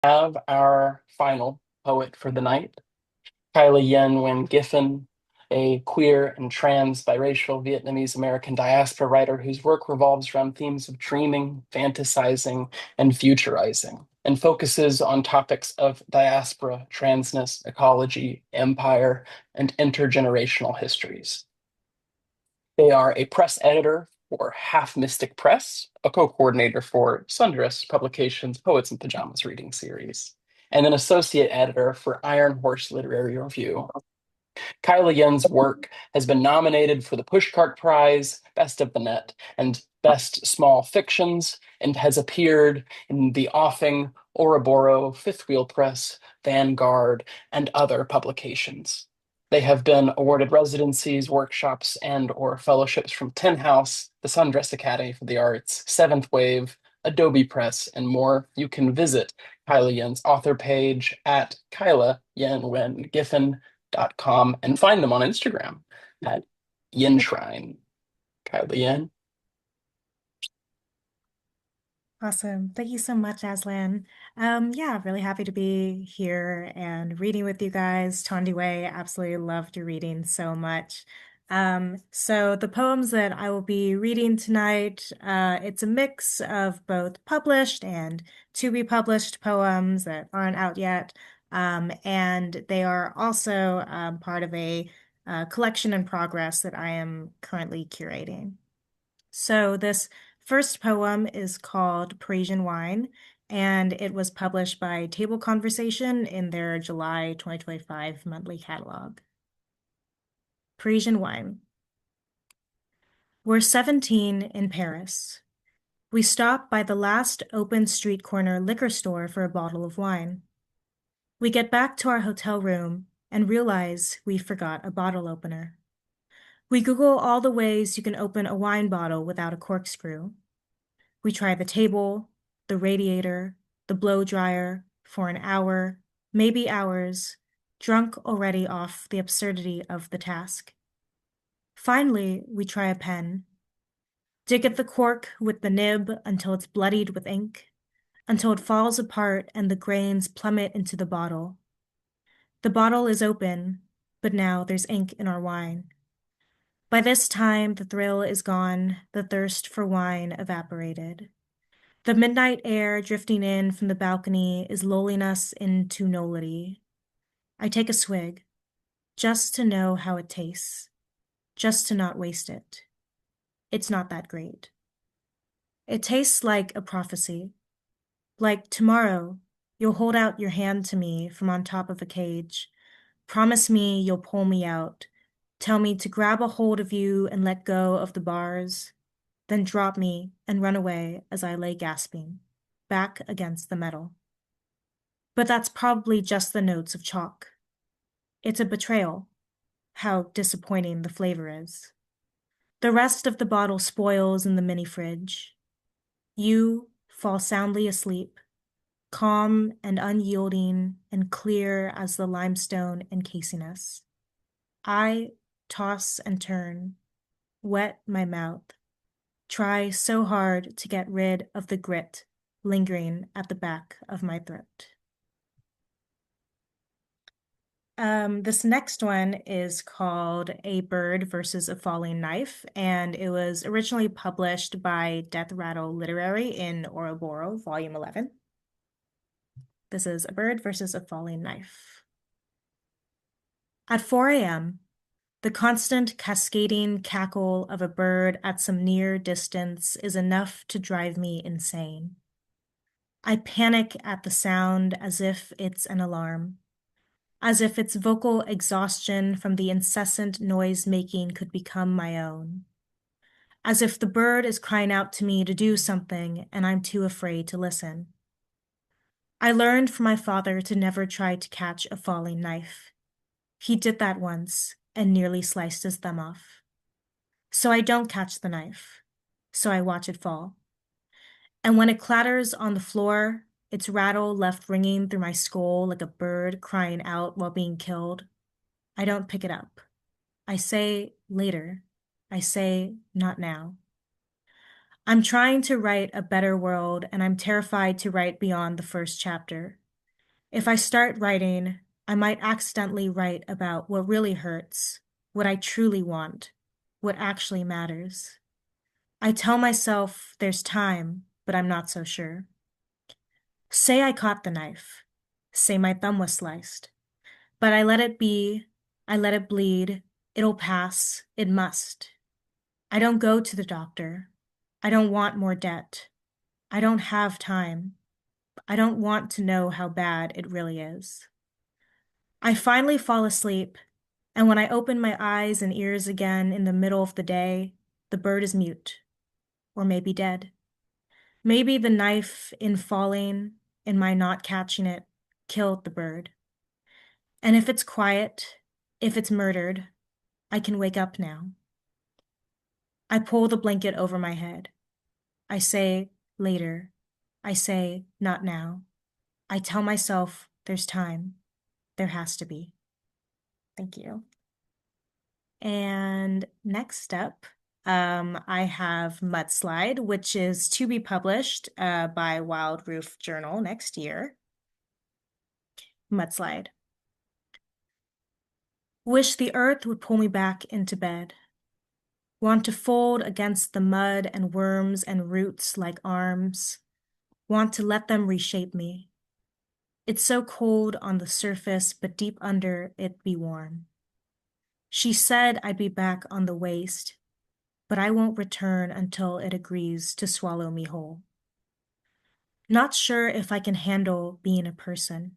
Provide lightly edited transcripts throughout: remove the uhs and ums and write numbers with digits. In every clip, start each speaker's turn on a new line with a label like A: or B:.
A: Have our final poet for the night, Kyla-Yen Nguyen Giffen, a queer and trans biracial Vietnamese American diaspora writer whose work revolves around themes of dreaming, fantasizing, and futurizing, and focuses on topics of diaspora, transness, ecology, empire, and intergenerational histories. They are a press editor for Half Mystic Press, a co-coordinator for Sundress Publications' Poets in Pajamas reading series, and an associate editor for Iron Horse Literary Review. Kyla-Yen's work has been nominated for the Pushcart Prize, Best of the Net, and Best Small Fictions, and has appeared in The Offing, Ouroboros, Fifth Wheel Press, Vanguard, and other publications. They have been awarded residencies, workshops, and/or fellowships from Tin House, the Sundress Academy for the Arts, Seventh Wave, Adobe Press, and more. You can visit Kyla-Yen's author page at Kyla-Yen-Giffen.com and find them on Instagram at Yen Shrine. Kyla-Yen.
B: Awesome. Thank you so much, Aslan. Yeah, really happy to be here and reading with you guys. Tondi Wei, absolutely loved your reading so much. So the poems that I will be reading tonight, it's a mix of both published and to be published poems that aren't out yet. And they are also part of a collection in progress that I am currently curating. So this first poem is called Parisian Wine, and it was published by Table Conversation in their July 2025 monthly catalog. Parisian Wine. We're 17 in Paris. We stop by the last open street corner liquor store for a bottle of wine. We get back to our hotel room and realize we forgot a bottle opener. We Google all the ways you can open a wine bottle without a corkscrew. We try the table, the radiator, the blow dryer for an hour, maybe hours, drunk already off the absurdity of the task. Finally, we try a pen. Dig at the cork with the nib until it's bloodied with ink, until it falls apart and the grains plummet into the bottle. The bottle is open, but now there's ink in our wine. By this time, the thrill is gone, the thirst for wine evaporated. The midnight air drifting in from the balcony is lulling us into nullity. I take a swig, just to know how it tastes, just to not waste it. It's not that great. It tastes like a prophecy. Like tomorrow, you'll hold out your hand to me from on top of a cage. Promise me you'll pull me out. Tell me to grab a hold of you and let go of the bars. Then drop me and run away as I lay gasping, back against the metal. But that's probably just the notes of chalk. It's a betrayal, how disappointing the flavor is. The rest of the bottle spoils in the mini fridge. You fall soundly asleep, calm and unyielding and clear as the limestone encasing us. I toss and turn, wet my mouth, try so hard to get rid of the grit lingering at the back of my throat. This next one is called A Bird versus a Falling Knife, and it was originally published by Death Rattle Literary in Ouroboros, Volume 11. This is A Bird versus a Falling Knife. At 4 a.m., the constant cascading cackle of a bird at some near distance is enough to drive me insane. I panic at the sound as if it's an alarm, as if its vocal exhaustion from the incessant noise-making could become my own, as if the bird is crying out to me to do something and I'm too afraid to listen. I learned from my father to never try to catch a falling knife. He did that once and nearly sliced his thumb off. So I don't catch the knife, so I watch it fall. And when it clatters on the floor, its rattle left ringing through my skull like a bird crying out while being killed, I don't pick it up. I say later. I say not now. I'm trying to write a better world, and I'm terrified to write beyond the first chapter. If I start writing, I might accidentally write about what really hurts, what I truly want, what actually matters. I tell myself there's time, but I'm not so sure. Say I caught the knife. Say my thumb was sliced. But I let it be. I let it bleed. It'll pass. It must. I don't go to the doctor. I don't want more debt. I don't have time. I don't want to know how bad it really is. I finally fall asleep, and when I open my eyes and ears again in the middle of the day, the bird is mute, or maybe dead. Maybe the knife in falling, in my not catching it, killed the bird. And if it's quiet, if it's murdered, I can wake up now. I pull the blanket over my head. I say, later. I say, not now. I tell myself, there's time. There has to be. Thank you. And next up, I have Mudslide, which is to be published by Wild Roof Journal next year. Mudslide. Wish the earth would pull me back into bed. Want to fold against the mud and worms and roots like arms. Want to let them reshape me. It's so cold on the surface, but deep under it be warm. She said I'd be back on the waste, but I won't return until it agrees to swallow me whole. Not sure if I can handle being a person.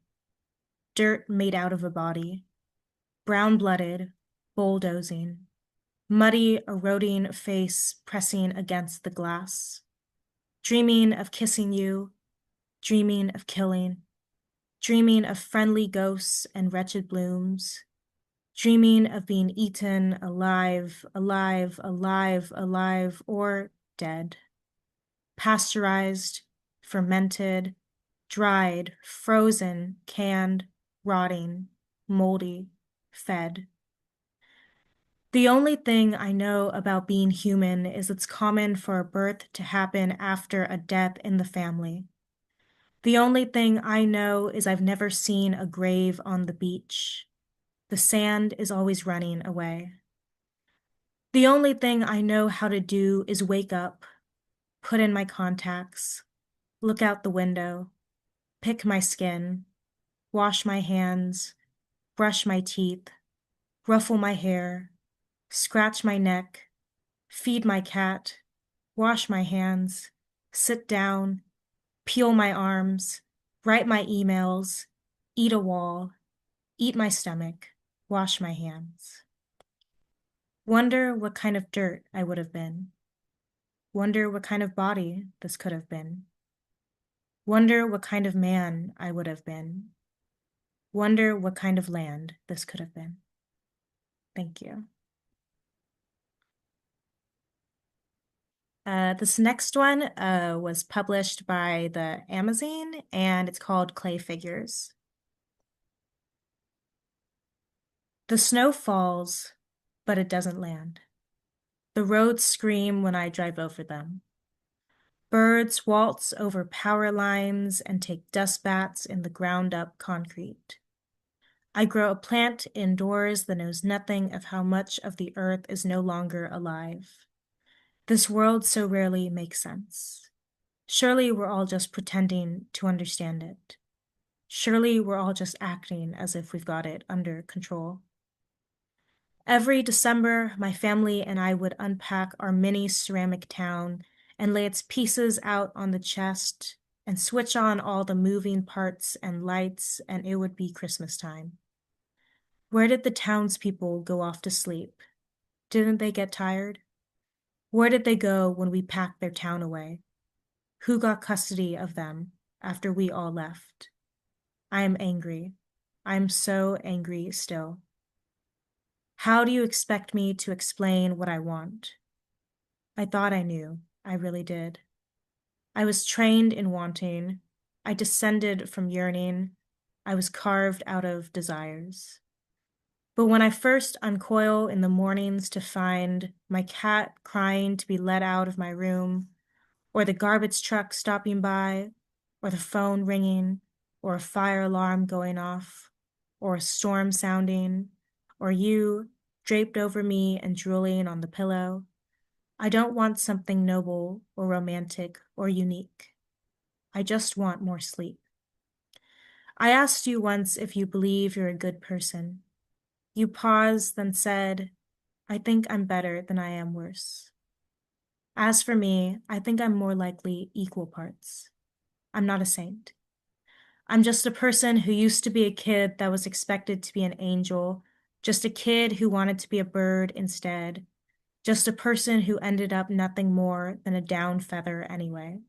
B: Dirt made out of a body, brown-blooded, bulldozing, muddy, eroding face pressing against the glass. Dreaming of kissing you, dreaming of killing, dreaming of friendly ghosts and wretched blooms, dreaming of being eaten alive, alive, alive, alive, or dead. Pasteurized, fermented, dried, frozen, canned, rotting, moldy, fed. The only thing I know about being human is it's common for a birth to happen after a death in the family. The only thing I know is I've never seen a grave on the beach. The sand is always running away. The only thing I know how to do is wake up, put in my contacts, look out the window, pick my skin, wash my hands, brush my teeth, ruffle my hair, scratch my neck, feed my cat, wash my hands, sit down, peel my arms, write my emails, eat a wall, eat my stomach, wash my hands. Wonder what kind of dirt I would have been. Wonder what kind of body this could have been. Wonder what kind of man I would have been. Wonder what kind of land this could have been. Thank you. This next one was published by the Amazon, and it's called Clay Figures. The snow falls, but it doesn't land. The roads scream when I drive over them. Birds waltz over power lines and take dust baths in the ground-up concrete. I grow a plant indoors that knows nothing of how much of the earth is no longer alive. This world so rarely makes sense. Surely we're all just pretending to understand it. Surely we're all just acting as if we've got it under control. Every December, my family and I would unpack our mini ceramic town and lay its pieces out on the chest and switch on all the moving parts and lights, and it would be Christmas time. Where did the townspeople go off to sleep? Didn't they get tired? Where did they go when we packed their town away? Who got custody of them after we all left? I am angry. I am so angry still. How do you expect me to explain what I want? I thought I knew. I really did. I was trained in wanting. I descended from yearning. I was carved out of desires. But when I first uncoil in the mornings to find my cat crying to be let out of my room, or the garbage truck stopping by, or the phone ringing, or a fire alarm going off, or a storm sounding, or you draped over me and drooling on the pillow. I don't want something noble or romantic or unique. I just want more sleep. I asked you once if you believe you're a good person. You paused, then said, I think I'm better than I am worse. As for me, I think I'm more likely equal parts. I'm not a saint. I'm just a person who used to be a kid that was expected to be an angel, just a kid who wanted to be a bird instead, just a person who ended up nothing more than a down feather anyway.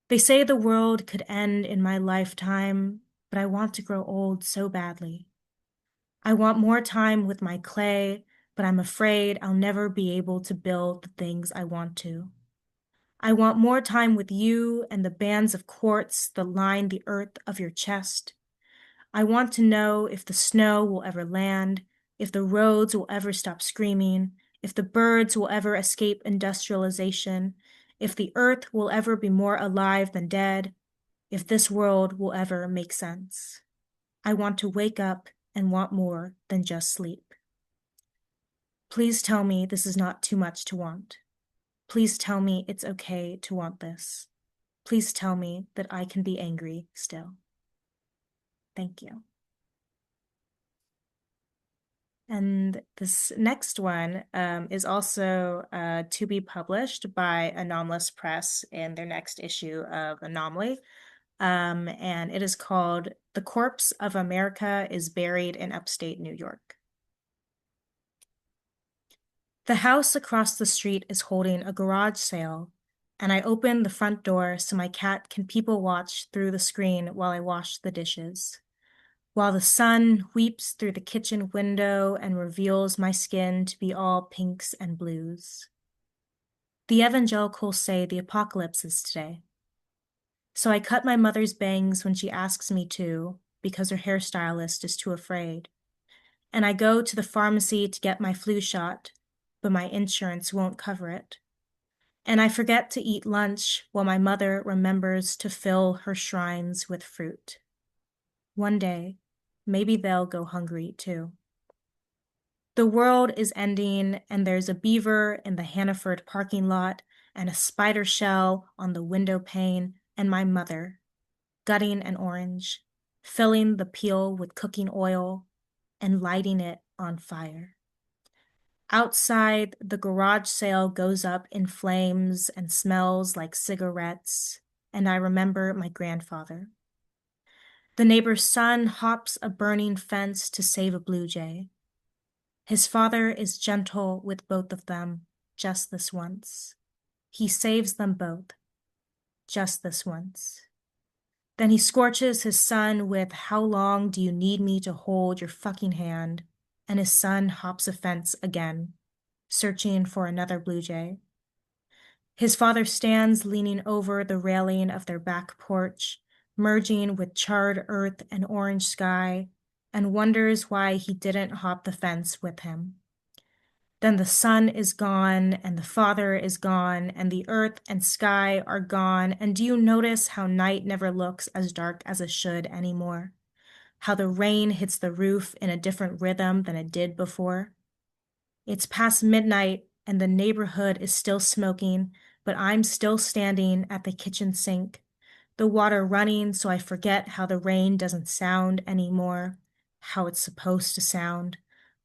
B: They say the world could end in my lifetime, but I want to grow old so badly. I want more time with my clay, but I'm afraid I'll never be able to build the things I want to. I want more time with you and the bands of quartz that line the earth of your chest. I want to know if the snow will ever land, if the roads will ever stop screaming, if the birds will ever escape industrialization, if the earth will ever be more alive than dead, if this world will ever make sense. I want to wake up and want more than just sleep. Please tell me this is not too much to want. Please tell me it's okay to want this. Please tell me that I can be angry still. Thank you. And this next one is also to be published by Anomalous Press in their next issue of Anomaly. And it is called The Corpse of America is Buried in Upstate New York. The house across the street is holding a garage sale, and I open the front door so my cat can people watch through the screen while I wash the dishes. While the sun weeps through the kitchen window and reveals my skin to be all pinks and blues. The evangelicals say the apocalypse is today. So I cut my mother's bangs when she asks me to, because her hairstylist is too afraid. And I go to the pharmacy to get my flu shot, but my insurance won't cover it. And I forget to eat lunch while my mother remembers to fill her shrines with fruit. One day, maybe they'll go hungry too. The world is ending, and there's a beaver in the Hannaford parking lot, and a spider shell on the window pane, and my mother, gutting an orange, filling the peel with cooking oil, and lighting it on fire. Outside, the garage sale goes up in flames and smells like cigarettes, and I remember my grandfather. The neighbor's son hops a burning fence to save a blue jay. His father is gentle with both of them, just this once. He saves them both, just this once. Then he scorches his son with, how long do you need me to hold your fucking hand? And his son hops a fence again, searching for another blue jay. His father stands leaning over the railing of their back porch, merging with charred earth and orange sky, and wonders why he didn't hop the fence with him. Then the sun is gone, and the father is gone, and the earth and sky are gone, and do you notice how night never looks as dark as it should anymore? How the rain hits the roof in a different rhythm than it did before? It's past midnight, and the neighborhood is still smoking, but I'm still standing at the kitchen sink, the water running so I forget how the rain doesn't sound anymore, how it's supposed to sound.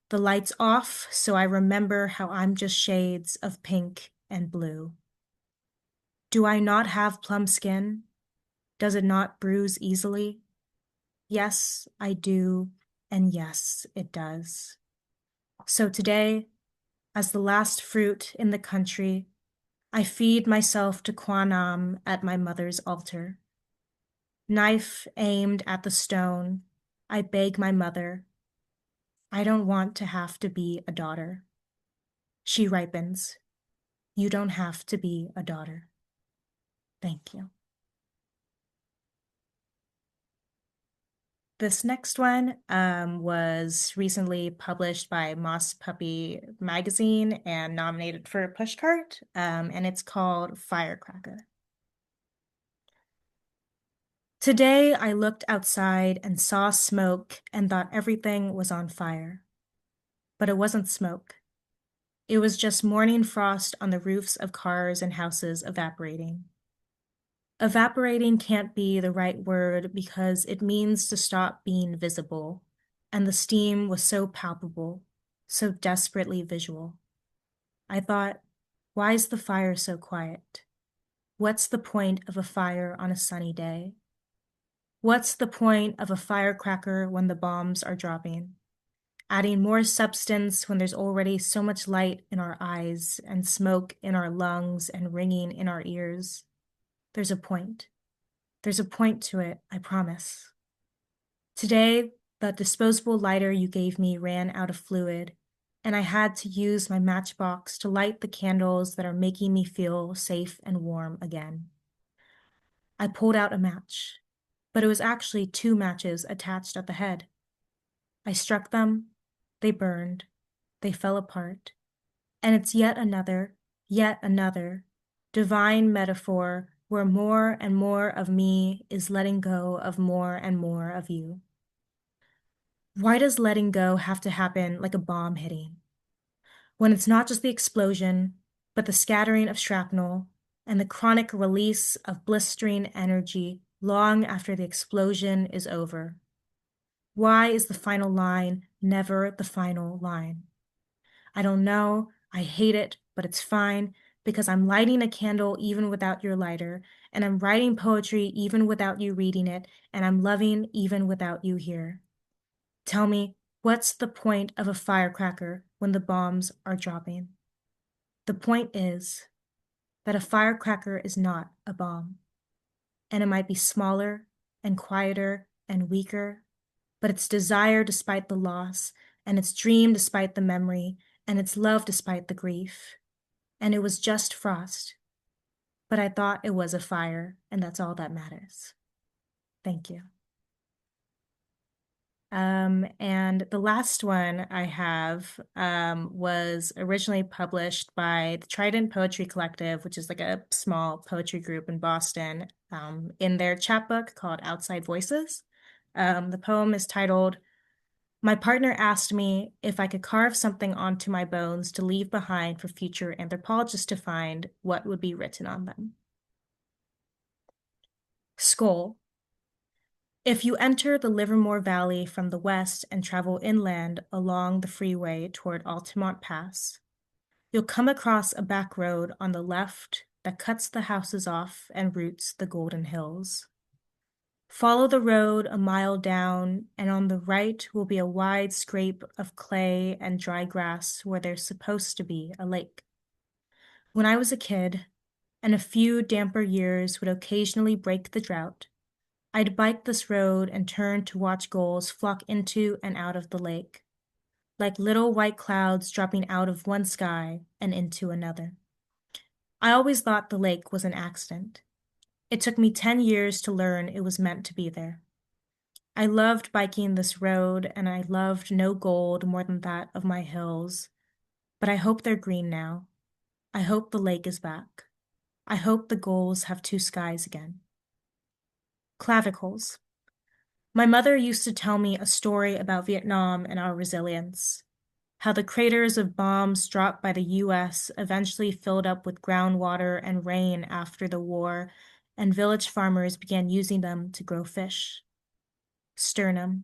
B: The lights off so I remember how I'm just shades of pink and blue. Do I not have plum skin? Does it not bruise easily? Yes, I do, and yes, it does. So today, as the last fruit in the country, I feed myself to Kwanam at my mother's altar. Knife aimed at the stone, I beg my mother, I don't want to have to be a daughter. She ripens. You don't have to be a daughter. Thank you. This next one was recently published by Moss Puppy Magazine and nominated for a Pushcart, and it's called Firecracker. Today I looked outside and saw smoke and thought everything was on fire. But it wasn't smoke. It was just morning frost on the roofs of cars and houses evaporating. Evaporating can't be the right word because it means to stop being visible, and the steam was so palpable, so desperately visual. I thought, why is the fire so quiet? What's the point of a fire on a sunny day? What's the point of a firecracker when the bombs are dropping? Adding more substance when there's already so much light in our eyes and smoke in our lungs and ringing in our ears. There's a point. There's a point to it, I promise. Today, the disposable lighter you gave me ran out of fluid, and I had to use my matchbox to light the candles that are making me feel safe and warm again. I pulled out a match, but it was actually 2 matches attached at the head. I struck them, they burned, they fell apart, and it's yet another divine metaphor where more and more of me is letting go of more and more of you. Why does letting go have to happen like a bomb hitting? When it's not just the explosion, but the scattering of shrapnel and the chronic release of blistering energy long after the explosion is over. Why is the final line never the final line? I don't know. I hate it, but it's fine because I'm lighting a candle even without your lighter, and I'm writing poetry even without you reading it, and I'm loving even without you here. Tell me, what's the point of a firecracker when the bombs are dropping? The point is that a firecracker is not a bomb, and it might be smaller and quieter and weaker, but its desire despite the loss, and its dream despite the memory, and its love despite the grief. And it was just frost, but I thought it was a fire, and that's all that matters. Thank you. And the last one I have was originally published by the Trident Poetry Collective, which is like a small poetry group in Boston, in their chapbook called Outside Voices. The poem is titled, "My partner asked me if I could carve something onto my bones to leave behind for future anthropologists to find what would be written on them." Skull. If you enter the Livermore Valley from the west and travel inland along the freeway toward Altamont Pass, you'll come across a back road on the left that cuts the houses off and routes the Golden Hills. Follow the road a mile down, and on the right will be a wide scrape of clay and dry grass where there's supposed to be a lake. When I was a kid, and a few damper years would occasionally break the drought, I'd bike this road and turn to watch gulls flock into and out of the lake, like little white clouds dropping out of one sky and into another. I always thought the lake was an accident. It took me 10 years to learn it was meant to be there. I loved biking this road, and I loved no gold more than that of my hills. But I hope they're green now. I hope the lake is back. I hope the gulls have 2 skies again. Clavicles. My mother used to tell me a story about Vietnam and our resilience, how the craters of bombs dropped by the US eventually filled up with groundwater and rain after the war, and village farmers began using them to grow fish. Sternum.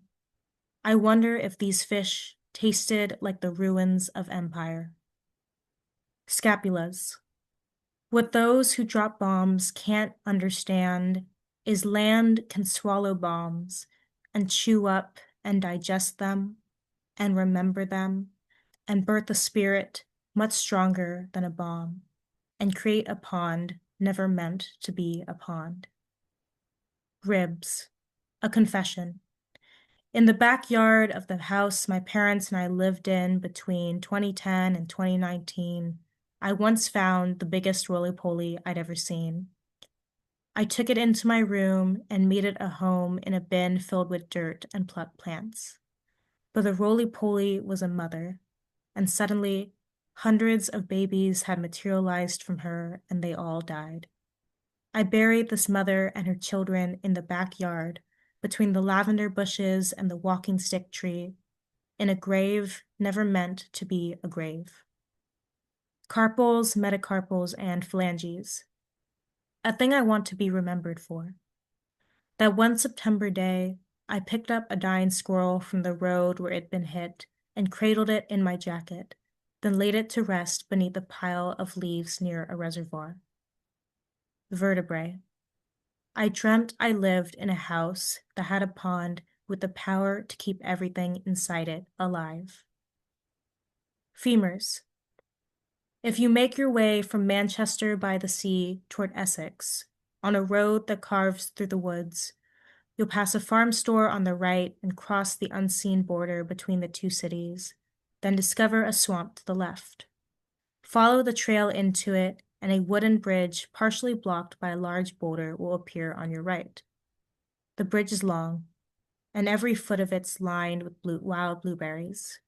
B: I wonder if these fish tasted like the ruins of empire. Scapulas. What those who drop bombs can't understand is land can swallow bombs and chew up and digest them and remember them and birth a spirit much stronger than a bomb and create a pond never meant to be a pond. Ribs. A confession. In the backyard of the house my parents and I lived in between 2010 and 2019, I once found the biggest roly-poly I'd ever seen. I took it into my room and made it a home in a bin filled with dirt and plucked plants. But the roly-poly was a mother, and suddenly hundreds of babies had materialized from her and they all died. I buried this mother and her children in the backyard, between the lavender bushes and the walking stick tree, in a grave never meant to be a grave. Carpals, metacarpals, and phalanges. A thing I want to be remembered for. That one September day, I picked up a dying squirrel from the road where it'd been hit and cradled it in my jacket, then laid it to rest beneath a pile of leaves near a reservoir. Vertebrae. I dreamt I lived in a house that had a pond with the power to keep everything inside it alive. Femurs. If you make your way from Manchester by the sea toward Essex, on a road that carves through the woods, you'll pass a farm store on the right and cross the unseen border between the two cities, then discover a swamp to the left. Follow the trail into it, and a wooden bridge partially blocked by a large boulder will appear on your right. The bridge is long, and every foot of it's lined with wild blueberries.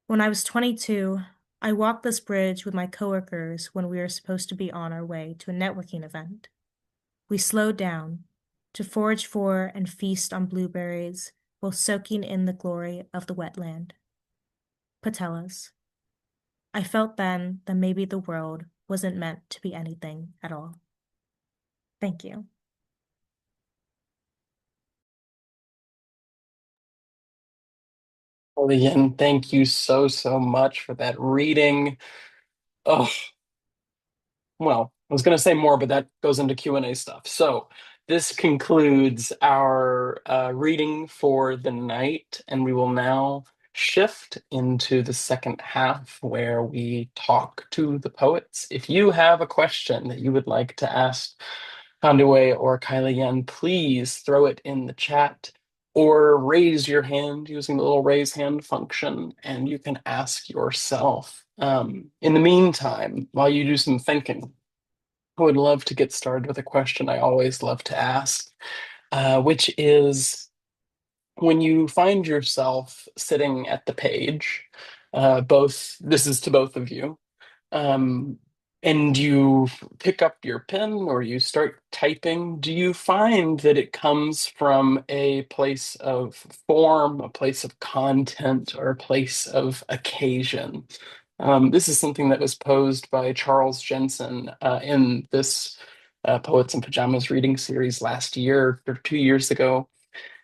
B: When I was 22, I walked this bridge with my coworkers when we were supposed to be on our way to a networking event. We slowed down to forage for and feast on blueberries while soaking in the glory of the wetland. Patellas. I felt then that maybe the world wasn't meant to be anything at all. Thank you.
A: Kyla-Yen, thank you so, so much for that reading. Oh, well, I was going to say more, but that goes into Q&A stuff. So this concludes our reading for the night, and we will now shift into the second half where we talk to the poets. If you have a question that you would like to ask Kandaway or Kyla-Yen, please throw it in the chat or raise your hand using the little raise hand function, and you can ask yourself. In the meantime, while you do some thinking, I would love to get started with a question I always love to ask, which is when you find yourself sitting at the page, this is to both of you, um, and you pick up your pen or you start typing, do you find that it comes from a place of form, a place of content, or a place of occasion? This is something that was posed by Charles Jensen in this Poets in Pajamas reading series last year or 2 years ago.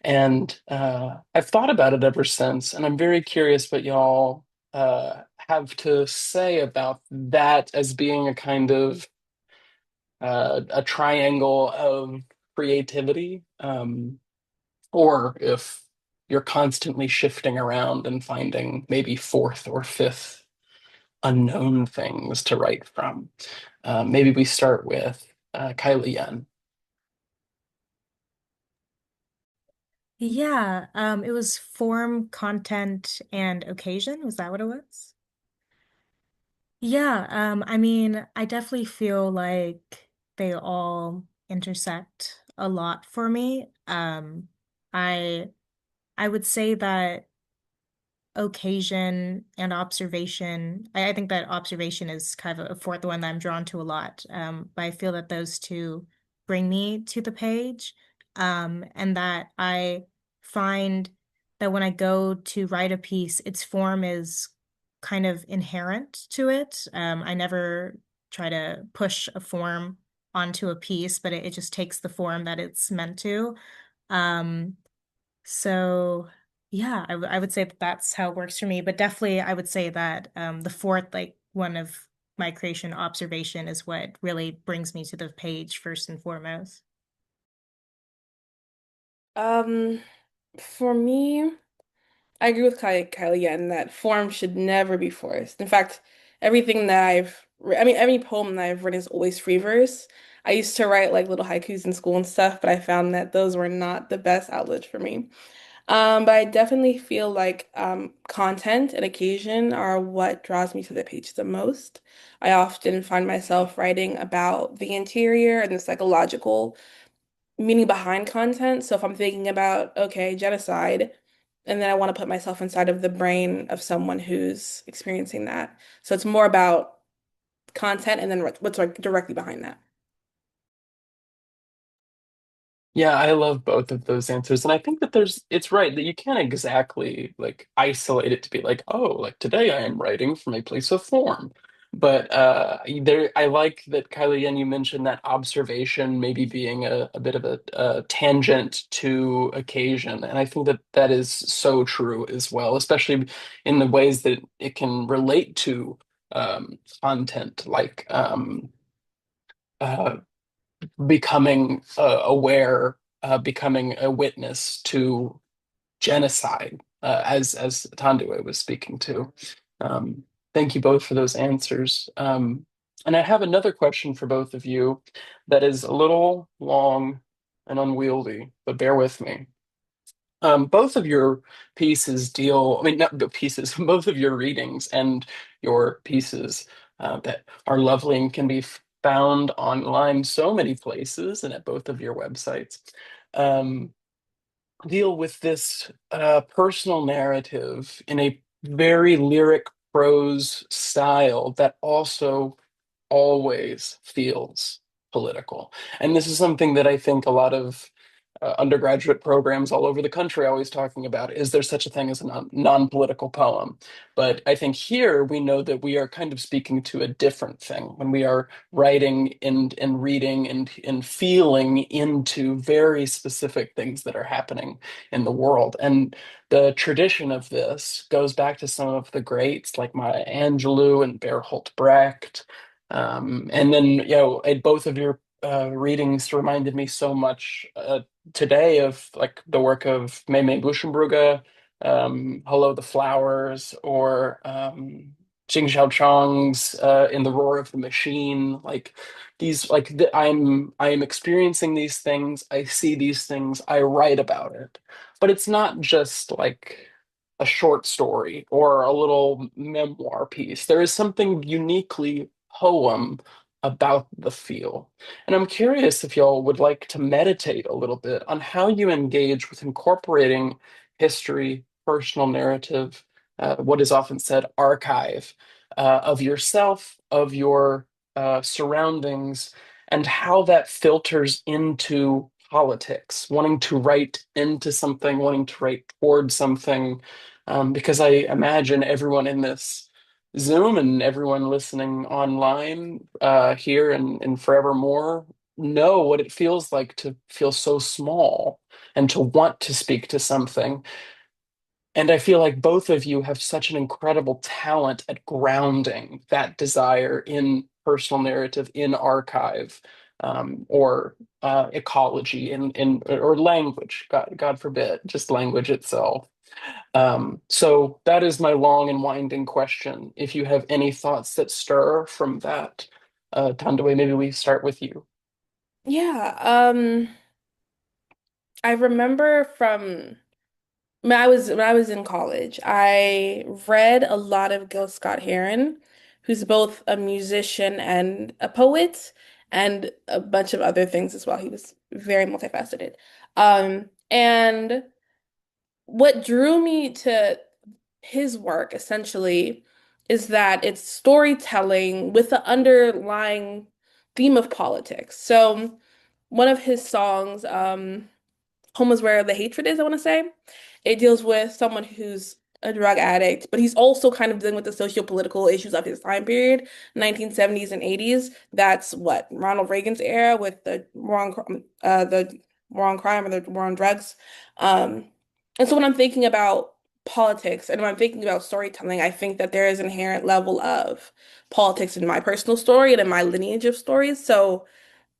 A: And I've thought about it ever since, and I'm very curious what y'all have to say about that as being a kind of a triangle of creativity, or if you're constantly shifting around and finding maybe fourth or fifth unknown things to write from. Maybe we start with Kylie-Yen.
B: Yeah, it was form, content, and occasion. Was that what it was? Yeah, I mean, I definitely feel like they all intersect a lot for me. I I would say that occasion and observation. I think that observation is kind of a fourth one that I'm drawn to a lot. But I feel that those two bring me to the page. And that I find that when I go to write a piece, its form is kind of inherent to it. I never try to push a form onto a piece, but it just takes the form that it's meant to. Um, so yeah, I would say that that's how it works for me. But definitely, I would say that the fourth, like one of my creation observation, is what really brings me to the page first and foremost.
C: Um, for me, I agree with Kylie-Yen that form should never be forced. In fact, everything that I mean, every poem that I've written is always free verse. I used to write like little haikus in school and stuff, but I found that those were not the best outlets for me. But I definitely feel like content and occasion are what draws me to the page the most. I often find myself writing about the interior and the psychological meaning behind content. So if I'm thinking about, okay, genocide, and then I want to put myself inside of the brain of someone who's experiencing that. So it's more about content and then what's like directly behind that.
A: Yeah, I love both of those answers. And I think that it's right that you can't exactly like isolate it to be like, oh, like today I am writing from a place of form. But I like that Kylie, and you mentioned that observation maybe being a bit of a tangent to occasion. And I think that that is so true as well, especially in the ways that it can relate to content like uh, becoming aware, becoming a witness to genocide, as Tandue was speaking to. Um, Thank you both for those answers. And I have another question for both of you that is a little long and unwieldy, but bear with me. Both of your pieces deal, I mean, not the pieces, both of your readings and your pieces that are lovely and can be found online so many places and at both of your websites um, deal with this personal narrative in a very lyric prose style that also always feels political. And this is something that I think a lot of undergraduate programs all over the country are always talking about. Is there such a thing as a non-political poem? But I think here we know that we are kind of speaking to a different thing when we are writing and reading and feeling into very specific things that are happening in the world. And the tradition of this goes back to some of the greats like Maya Angelou and Bertolt Brecht. And then, both of your readings reminded me so much today of like the work of Mei Buchenbrugge, Hello the Flowers, or Jing Xiaochang's In the Roar of the Machine. Like I am experiencing these things, I see these things, I write about it. But it's not just like a short story or a little memoir piece. There is something uniquely poem about the feel. And I'm curious if y'all would like to meditate a little bit on how you engage with incorporating history, personal narrative, what is often said archive of yourself, of your surroundings, and how that filters into politics, wanting to write into something, wanting to write toward something. Because I imagine everyone in this Zoom and everyone listening online here and forevermore know what it feels like to feel so small and to want to speak to something. And I feel like both of you have such an incredible talent at grounding that desire in personal narrative, in archive, or ecology, in or language. God forbid, just language itself. So that is my long and winding question. If you have any thoughts that stir from that, Tandaway, maybe we start with you.
C: Yeah, I remember from when I was in college, I read a lot of Gil Scott-Heron, who's both a musician and a poet, and a bunch of other things as well. He was very multifaceted. And what drew me to his work essentially is that it's storytelling with the underlying theme of politics. So one of his songs, Home is Where the Hatred Is, I want to say. It deals with someone who's a drug addict, but he's also kind of dealing with the socio-political issues of his time period, 1970s and 80s. That's what Ronald Reagan's era with the war on crime or the war on drugs. Um, and so when I'm thinking about politics and when I'm thinking about storytelling, I think that there is an inherent level of politics in my personal story and in my lineage of stories. So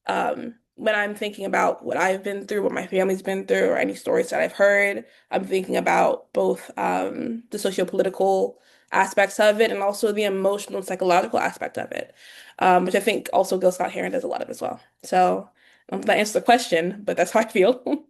C: when I'm thinking about what I've been through, what my family's been through, or any stories that I've heard, I'm thinking about both the socio-political aspects of it and also the emotional and psychological aspect of it, which I think also Gil Scott-Heron does a lot of as well. So that answers the question, but that's how I feel.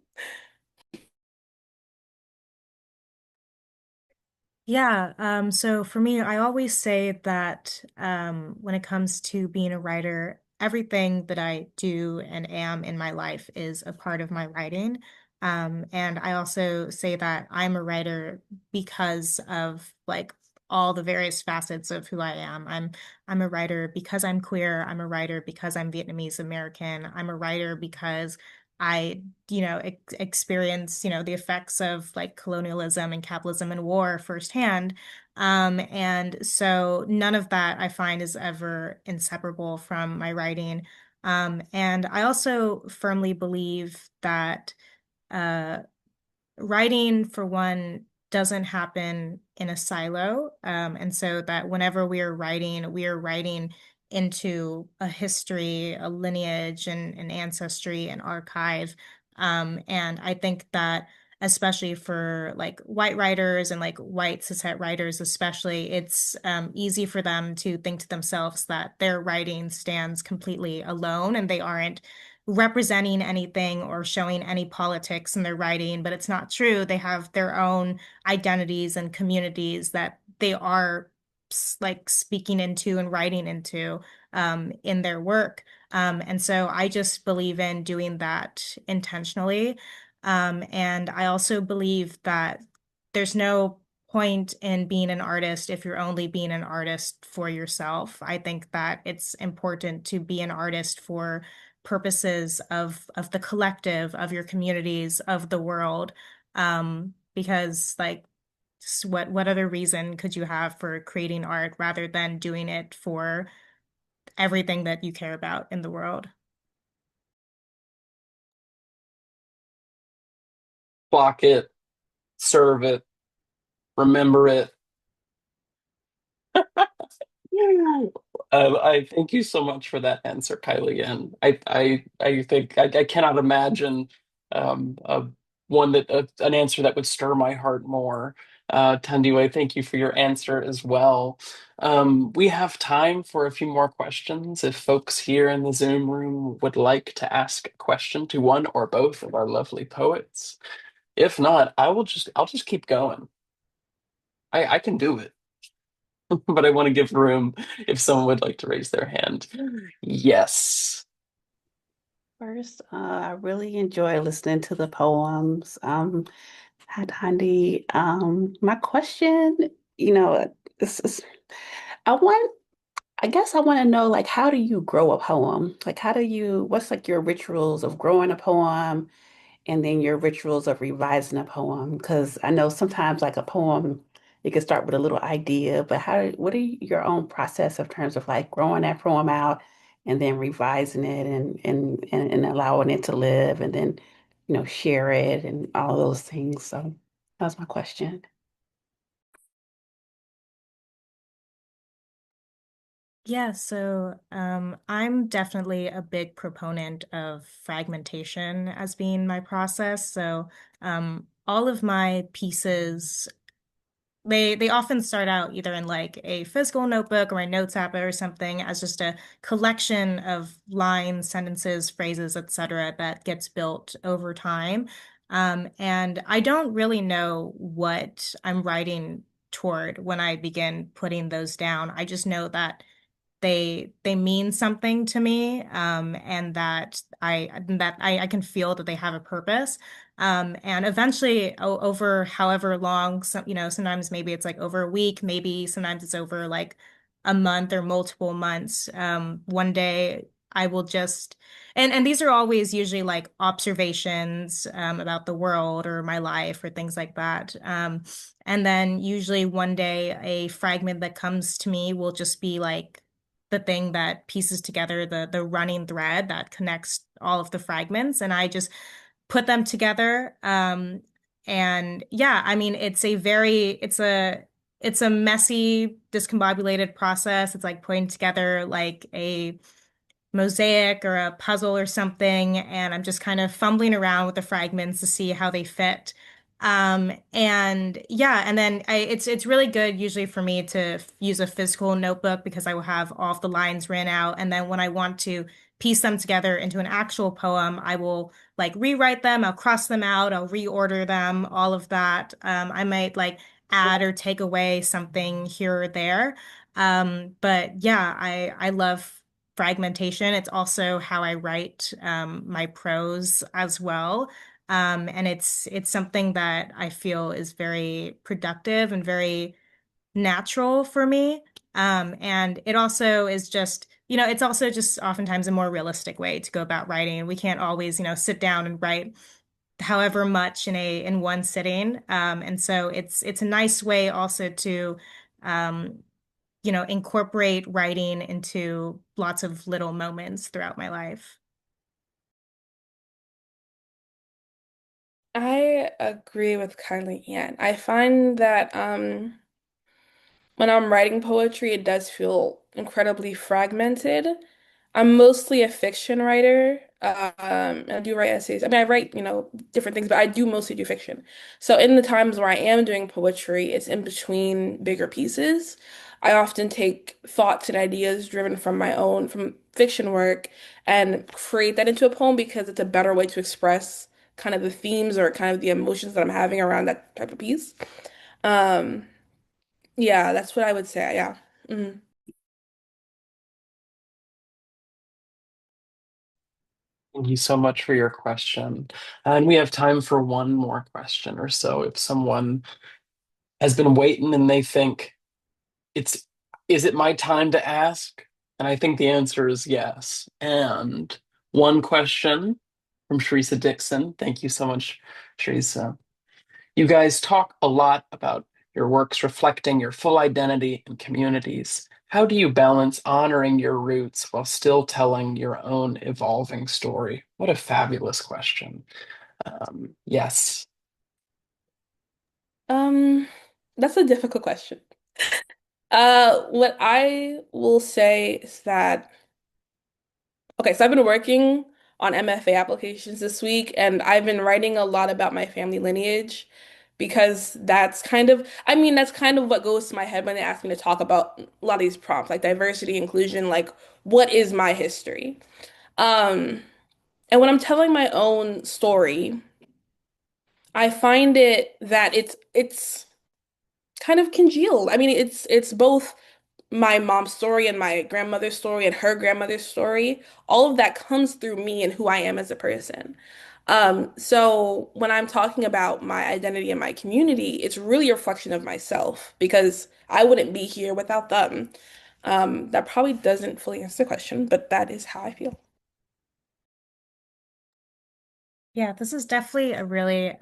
B: Yeah, so for me, I always say that when it comes to being a writer, everything that I do and am in my life is a part of my writing. And I also say that I'm a writer because of like all the various facets of who I am. I'm a writer because I'm queer. I'm a writer because I'm Vietnamese American. I'm a writer because I, experience, the effects of like colonialism and capitalism and war firsthand. And so none of that I find is ever inseparable from my writing. And I also firmly believe that uh, writing, for one, doesn't happen in a silo. And so that whenever we are writing into a history, a lineage, and an ancestry, an archive. And I think that especially for like white writers and like white cishet writers, especially, it's easy for them to think to themselves that their writing stands completely alone and they aren't representing anything or showing any politics in their writing, but it's not true. They have their own identities and communities that they are like speaking into and writing into in their work. And so I just believe in doing that intentionally. And I also believe that there's no point in being an artist if you're only being an artist for yourself. I think that it's important to be an artist for purposes of the collective, of your communities, of the world. Because like what other reason could you have for creating art rather than doing it for everything that you care about in the world?
A: Clock it, serve it, remember it. I thank you so much for that answer, Kylie-Yen. I think I cannot imagine one that an answer that would stir my heart more. Tendiwe, thank you for your answer as well. We have time for a few more questions. If folks here in the Zoom room would like to ask a question to one or both of our lovely poets. If not, I'll just keep going. I can do it. But I want to give room if someone would like to raise their hand. Yes.
D: First, I really enjoy listening to the poems. Hi, Tandy. My question, you know, this is, I want, I guess I want to know, like, how do you grow a poem? Like, what's like your rituals of growing a poem and then your rituals of revising a poem? Because I know sometimes, like, a poem, you can start with a little idea, but what are your own process of terms of like growing that poem out and then revising it and allowing it to live and then, share it and all those things. So that's my question.
B: Yeah, so I'm definitely a big proponent of fragmentation as being my process. So all of my pieces, they often start out either in like a physical notebook or my notes app or something as just a collection of lines, sentences, phrases, etc., that gets built over time. And I don't really know what I'm writing toward when I begin putting those down. I just know that they mean something to me, and that I can feel that they have a purpose. And eventually, over however long, sometimes maybe it's like over a week, maybe sometimes it's over like a month or multiple months. One day I will just, and these are always usually like observations about the world or my life or things like that. And then usually one day a fragment that comes to me will just be like the thing that pieces together the running thread that connects all of the fragments, and I just put them together. And yeah, I mean, it's a messy, discombobulated process. It's like putting together like a mosaic or a puzzle or something, and I'm just kind of fumbling around with the fragments to see how they fit. And yeah, and then it's really good usually for me to use a physical notebook because I will have all of the lines written out, and then when I want to piece them together into an actual poem, I will like rewrite them, I'll cross them out, I'll reorder them, all of that. I might like add or take away something here or there. But yeah, I love fragmentation. It's also how I write my prose as well. And it's something that I feel is very productive and very natural for me. And it also is just it's also just oftentimes a more realistic way to go about writing. We can't always, sit down and write however much in one sitting. And so it's a nice way also to um, incorporate writing into lots of little moments throughout my life.
C: I agree with Kyla-Yen. I find that when I'm writing poetry, it does feel incredibly fragmented. I'm mostly a fiction writer. I do write essays. I mean, I write, different things, but I do mostly do fiction. So in the times where I am doing poetry, it's in between bigger pieces. I often take thoughts and ideas driven from fiction work and create that into a poem because it's a better way to express kind of the themes or kind of the emotions that I'm having around that type of piece. Um, yeah, that's what I would say. Yeah. Mhm.
A: Thank you so much for your question. And we have time for one more question or so. If someone has been waiting and they think, it's, is it my time to ask? And I think the answer is yes. And one question from Teresa Dixon. Thank you so much, Teresa. You guys talk a lot about your works reflecting your full identity and communities. How do you balance honoring your roots while still telling your own evolving story? What a fabulous question. Yes.
C: Um, that's a difficult question. What I will say is that, okay, so I've been working on MFA applications this week, and I've been writing a lot about my family lineage because that's kind of what goes to my head when they ask me to talk about a lot of these prompts, like diversity, inclusion, like what is my history? Um, and when I'm telling my own story, I find it that it's kind of congealed. I mean, it's both my mom's story and my grandmother's story and her grandmother's story. All of that comes through me and who I am as a person. So when I'm talking about my identity and my community, it's really a reflection of myself because I wouldn't be here without them. That probably doesn't fully answer the question, but that is how I feel.
B: Yeah, this is definitely a really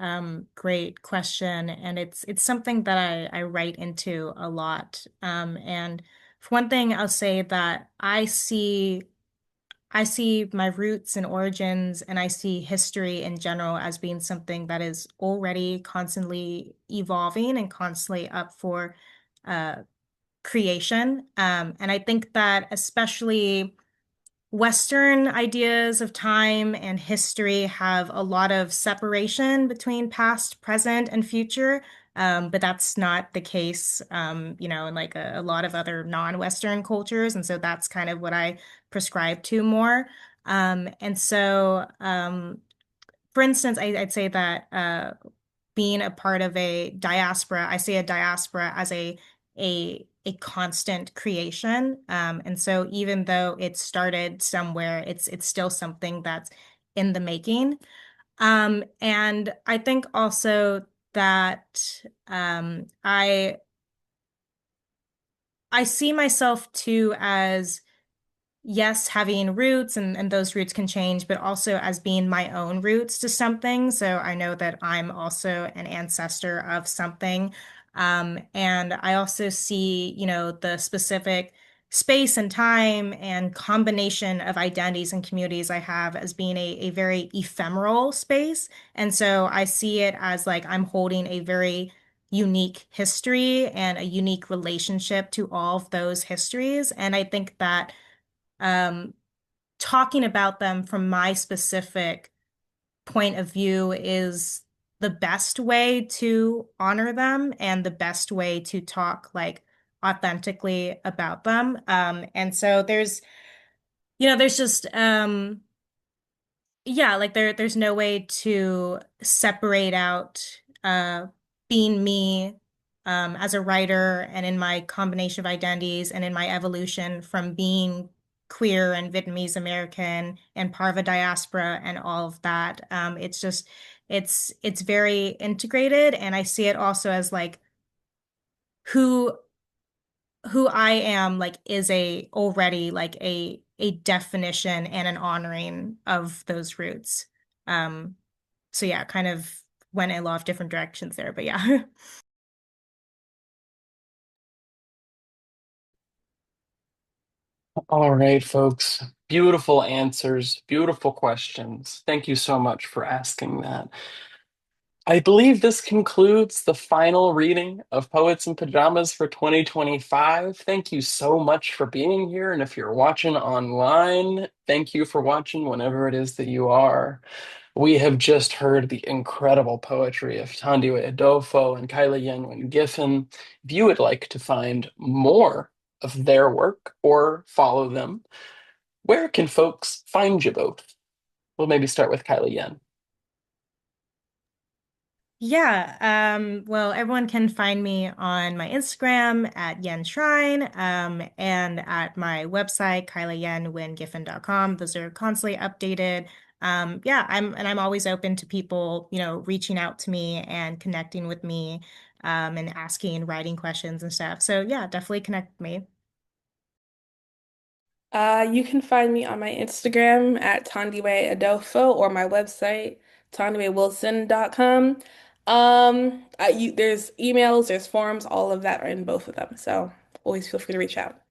B: great question, and it's something that I write into a lot. And for one thing, I'll say that I see my roots and origins, and I see history in general as being something that is already constantly evolving and constantly up for uh, creation. And I think that especially Western ideas of time and history have a lot of separation between past, present, and future. But that's not the case, in like a lot of other non-Western cultures. And so that's kind of what I prescribe to more. And so, for instance, I'd say that being a part of a diaspora, I see a diaspora as a constant creation. And so even though it started somewhere, it's still something that's in the making. And I think also that I see myself too as yes, having roots and those roots can change, but also as being my own roots to something. So I know that I'm also an ancestor of something. And I also see, the specific space and time and combination of identities and communities I have as being a very ephemeral space. And so I see it as like I'm holding a very unique history and a unique relationship to all of those histories. And I think that um, talking about them from my specific point of view is the best way to honor them and the best way to talk like authentically about them. And so there's just yeah, like there's no way to separate out being me as a writer and in my combination of identities and in my evolution from being queer and Vietnamese American and part of a diaspora and all of that. It's just it's very integrated, and I see it also as like who who I am like is a already like a definition and an honoring of those roots. Um, so yeah, kind of went in a lot of different directions there, but yeah.
A: All right, folks. Beautiful answers, beautiful questions. Thank you so much for asking that. I believe this concludes the final reading of Poets in Pajamas for 2025. Thank you so much for being here. And if you're watching online, thank you for watching whenever it is that you are. We have just heard the incredible poetry of Thandiwe Edofo and Kyla-Yen Giffen. If you would like to find more of their work or follow them, where can folks find you both? We'll maybe start with Kyla-Yen.
B: Yeah, well, everyone can find me on my Instagram at Yen Shrine, and at my website, kylayenwingiffen.com. Those are constantly updated. Yeah, I'm always open to people, reaching out to me and connecting with me, and asking writing questions and stuff. So yeah, definitely connect with me.
C: You can find me on my Instagram at Tandiwe Adolfo or my website, tandiwewilson.com. There's emails, there's forums, all of that are in both of them. So always feel free to reach out.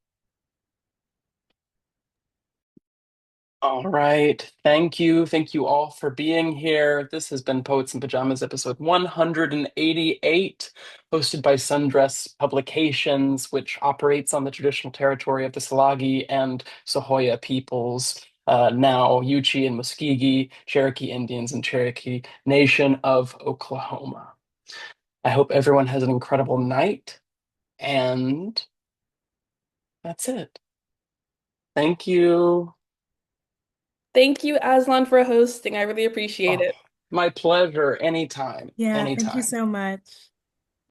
A: All right. Thank you. Thank you all for being here. This has been Poets in Pajamas, episode 188, hosted by Sundress Publications, which operates on the traditional territory of the Salagi and Sahoya peoples, now Yuchi and Muskogee, Cherokee Indians, and Cherokee Nation of Oklahoma. I hope everyone has an incredible night, and that's it. Thank you.
C: Thank you, Aslan, for hosting. I really appreciate
A: Oh,
C: it.
A: my pleasure. Anytime.
B: Yeah, thank you
A: Anytime.
B: so much.